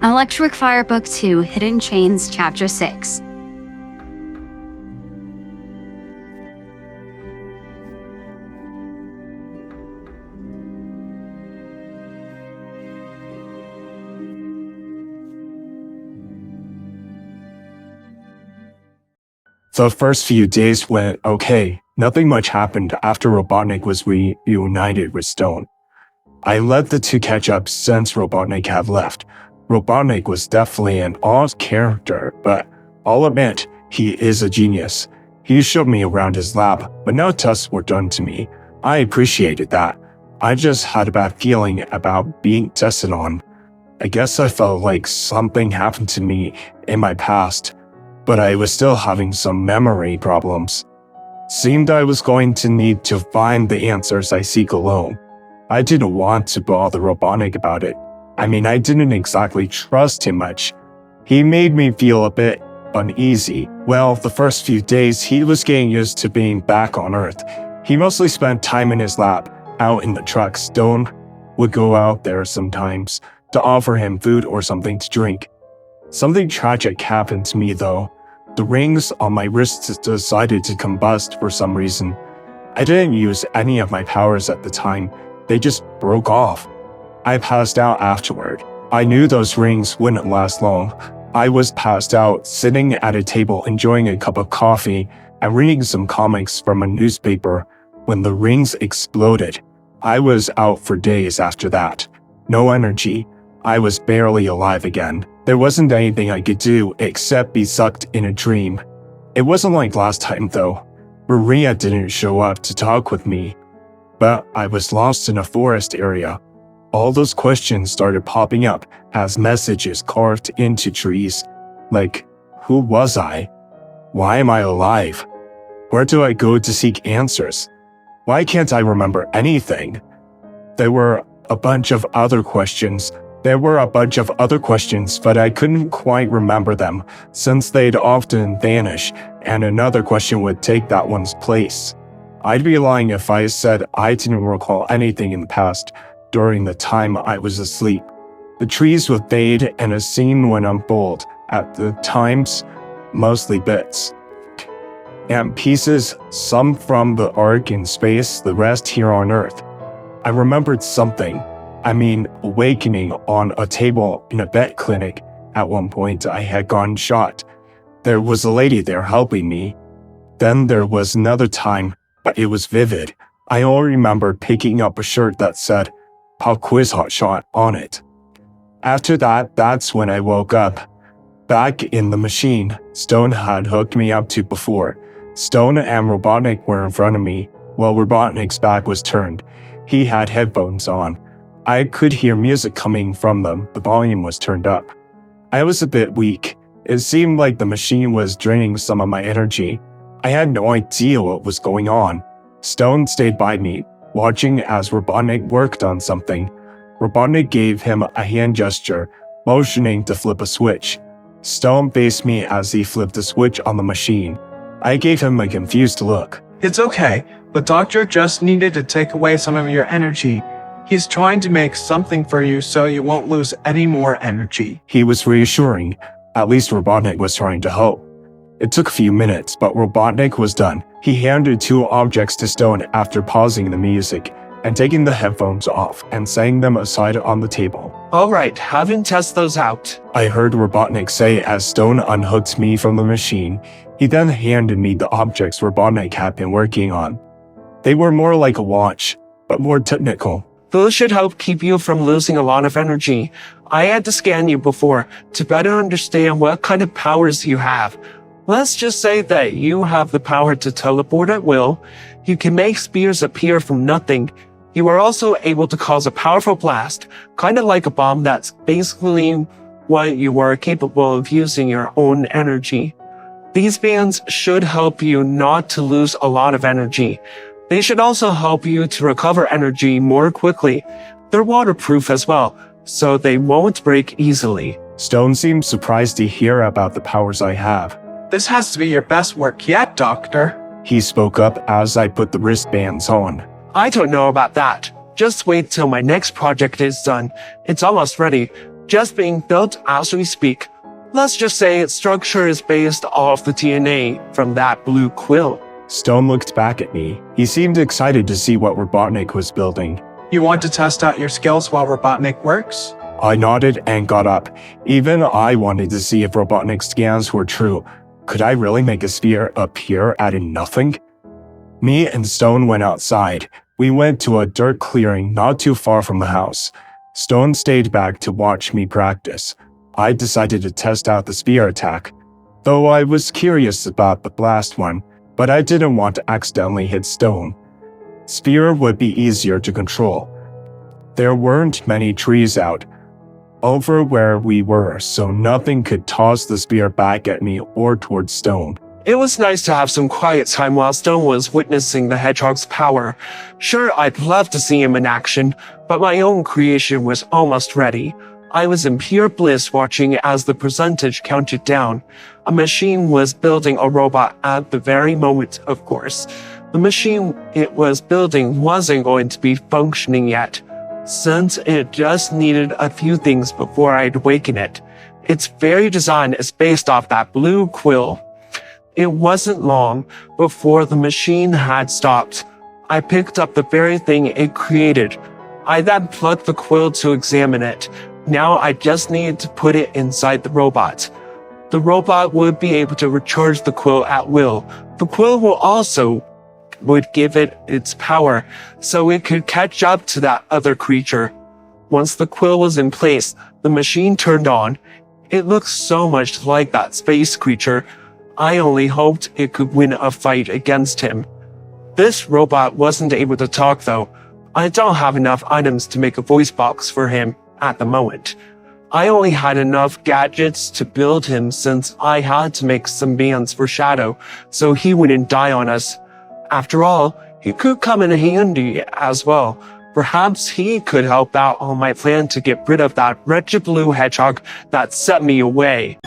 Electric Fire Book 2 Hidden Chains Chapter 6. The first few days went okay. Nothing much happened after Robotnik was reunited with Stone. I let the two catch up since Robotnik had left. Robotnik was definitely an odd character, but I'll admit, he is a genius. He showed me around his lab, but no tests were done to me. I appreciated that. I just had a bad feeling about being tested on. I guess I felt like something happened to me in my past, but I was still having some memory problems. Seemed I was going to need to find the answers I seek alone. I didn't want to bother Robotnik about it. I mean, I didn't exactly trust him much. He made me feel a bit uneasy. Well, the first few days, he was getting used to being back on Earth. He mostly spent time in his lab, out in the truck. Stone would go out there sometimes to offer him food or something to drink. Something tragic happened to me though. The rings on my wrists decided to combust for some reason. I didn't use any of my powers at the time. They just broke off. I passed out afterward. I knew those rings wouldn't last long. I was passed out, sitting at a table enjoying a cup of coffee and reading some comics from a newspaper when the rings exploded. I was out for days after that. No energy. I was barely alive again. There wasn't anything I could do except be sucked in a dream. It wasn't like last time though. Maria didn't show up to talk with me, but I was lost in a forest area. All those questions started popping up as messages carved into trees. Like, who was I? Why am I alive? Where do I go to seek answers? Why can't I remember anything? There were a bunch of other questions, but I couldn't quite remember them since they'd often vanish and another question would take that one's place. I'd be lying if I said I didn't recall anything in the past during the time I was asleep. The trees would fade and a scene would unfold, at the times, mostly bits and pieces, some from the arc in space, the rest here on Earth. I remembered something. Awakening on a table in a vet clinic. At one point, I had gotten shot. There was a lady there helping me. Then there was another time, but it was vivid. I only remember picking up a shirt that said, "Pop Quiz Hot Shot" on it. After that, that's when I woke up. Back in the machine Stone had hooked me up to before. Stone and Robotnik were in front of me, while Robotnik's back was turned. He had headphones on. I could hear music coming from them. The volume was turned up. I was a bit weak. It seemed like the machine was draining some of my energy. I had no idea what was going on. Stone stayed by me, watching as Robotnik worked on something. Robotnik gave him a hand gesture, motioning to flip a switch. Stone faced me as he flipped the switch on the machine. I gave him a confused look. It's okay. The doctor just needed to take away some of your energy. He's trying to make something for you so you won't lose any more energy. He was reassuring. At least Robotnik was trying to help. It took a few minutes, but Robotnik was done. He handed two objects to Stone after pausing the music and taking the headphones off and setting them aside on the table. Alright, have him test those out. I heard Robotnik say as Stone unhooked me from the machine. He then handed me the objects Robotnik had been working on. They were more like a watch, but more technical. Those should help keep you from losing a lot of energy. I had to scan you before to better understand what kind of powers you have. Let's just say that you have the power to teleport at will. You can make spears appear from nothing. You are also able to cause a powerful blast, kind of like a bomb. That's basically what you are capable of using your own energy. These bands should help you not to lose a lot of energy. They should also help you to recover energy more quickly. They're waterproof as well, so they won't break easily. Stone seemed surprised to hear about the powers I have. This has to be your best work yet, Doctor. He spoke up as I put the wristbands on. I don't know about that. Just wait till my next project is done. It's almost ready. just being built as we speak. Let's just say its structure is based off the DNA from that blue quill. Stone looked back at me. He seemed excited to see what Robotnik was building. You want to test out your skills while Robotnik works? I nodded and got up. Even I wanted to see if Robotnik's scans were true. Could I really make a sphere appear out of nothing? Me and Stone went outside. We went to a dirt clearing not too far from the house. Stone stayed back to watch me practice. I decided to test out the spear attack, though I was curious about the blast one, but I didn't want to accidentally hit Stone. Spear would be easier to control. There weren't many trees out over where we were, so nothing could toss the spear back at me or towards Stone. It was nice to have some quiet time while Stone was witnessing the hedgehog's power. Sure, I'd love to see him in action, but my own creation was almost ready. I was in pure bliss watching as the percentage counted down. A machine was building a robot at the very moment, of course. The machine it was building wasn't going to be functioning yet, since it just needed a few things before I'd awaken it. Its very design is based off that blue quill. It wasn't long before the machine had stopped. I picked up the very thing it created. I then plugged the quill to examine it. Now I just needed to put it inside the robot. The robot would be able to recharge the quill at will. The quill would give it its power, so it could catch up to that other creature. Once the quill was in place, the machine turned on. It looked so much like that space creature. I only hoped it could win a fight against him. This robot wasn't able to talk though. I don't have enough items to make a voice box for him at the moment. I only had enough gadgets to build him since I had to make some bands for Shadow so he wouldn't die on us. After all, he could come in handy as well. Perhaps he could help out on my plan to get rid of that wretched blue hedgehog that set me away.